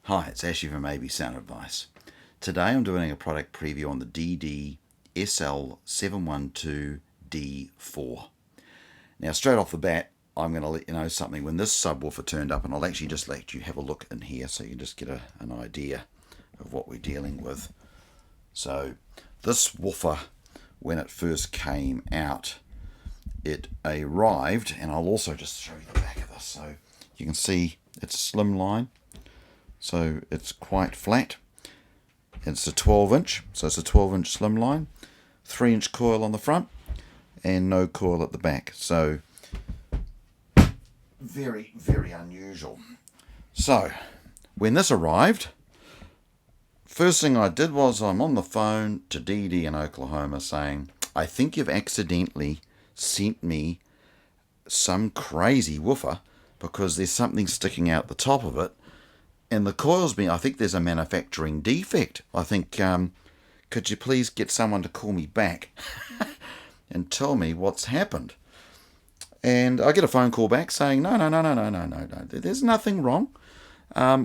Hi, it's Ashley from AB Sound Advice. Today I'm doing a product preview on the DD SL712 D4. Now straight off the bat, I'm going to let you know something. When this subwoofer turned up, and I'll actually just let you have a look in here so you can just get an idea of what we're dealing with. So this woofer, when it first came out, it arrived, and I'll also just show you the back of this so you can see it's a slimline. So it's quite flat. It's a 12-inch, so it's a 12-inch slimline, 3-inch coil on the front, and no coil at the back. So very, very unusual. So when this arrived, first thing I did was I'm on the phone to DD in Oklahoma saying, I think you've accidentally sent me some crazy woofer because there's something sticking out the top of it. And the coil's I think there's a manufacturing defect. I think, could you please get someone to call me back and tell me what's happened? And I get a phone call back saying, no, there's nothing wrong.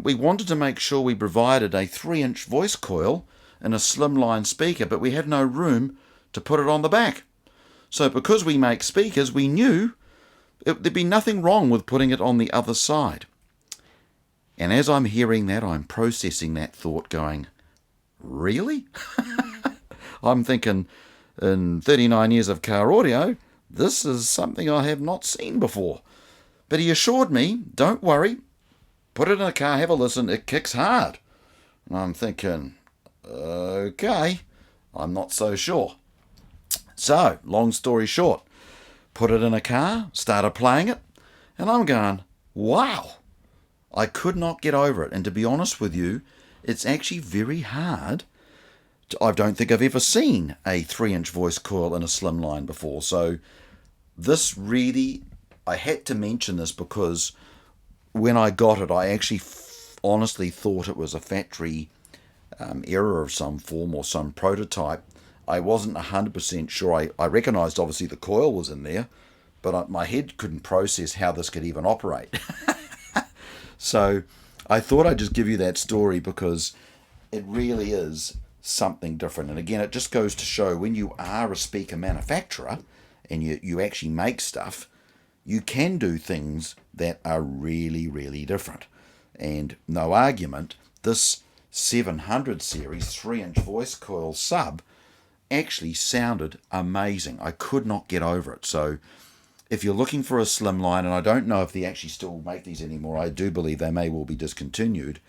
We wanted to make sure we provided a 3-inch voice coil and a slimline speaker, but we had no room to put it on the back. So because we make speakers, we knew there'd be nothing wrong with putting it on the other side. And as I'm hearing that, I'm processing that thought going, really? I'm thinking, in 39 years of car audio, this is something I have not seen before. But he assured me, don't worry, put it in a car, have a listen, it kicks hard. And I'm thinking, okay, I'm not so sure. So, long story short, put it in a car, started playing it, and I'm going, wow. I could not get over it, and to be honest with you, it's actually very hard. I don't think I've ever seen a 3-inch voice coil in a slimline before, so this really, I had to mention this because when I got it, I actually honestly thought it was a factory error of some form or some prototype. I wasn't 100% sure. I recognised obviously the coil was in there, but my head couldn't process how this could even operate. So I thought I'd just give you that story because it really is something different. And again, it just goes to show when you are a speaker manufacturer and you actually make stuff, you can do things that are really, really different. And no argument, this 700 series 3-inch voice coil sub actually sounded amazing. I could not get over it. So if you're looking for a slimline, and I don't know if they actually still make these anymore, I do believe they may well be discontinued,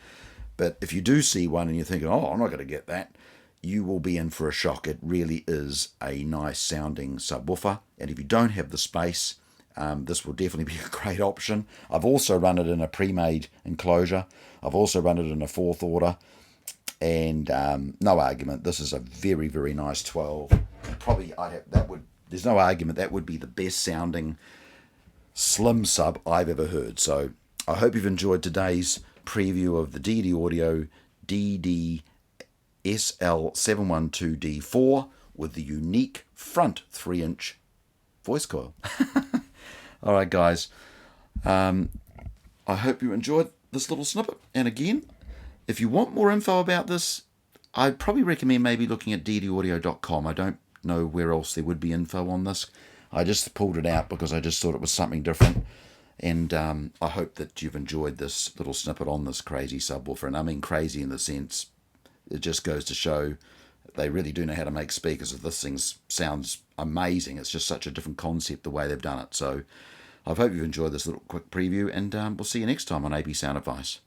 but if you do see one and you're thinking, oh, I'm not going to get that, you will be in for a shock. It really is a nice sounding subwoofer, and if you don't have the space, this will definitely be a great option. I've also run it in a pre-made enclosure. I've also run it in a 4th order, and no argument, this is a very, very nice 12. And probably there's no argument that would be the best sounding slim sub I've ever heard. So I hope you've enjoyed today's preview of the DD Audio DD SL712 D4 with the unique front 3-inch voice coil. All right, guys. I hope you enjoyed this little snippet. And again, if you want more info about this, I'd probably recommend maybe looking at ddaudio.com. I don't know where else there would be info on this. I just pulled it out because I just thought it was something different, and I hope that you've enjoyed this little snippet on this crazy subwoofer. And I mean crazy in the sense it just goes to show they really do know how to make speakers. If this thing sounds amazing, it's just such a different concept the way they've done it. So I hope you've enjoyed this little quick preview, and we'll see you next time on AB Sound Advice.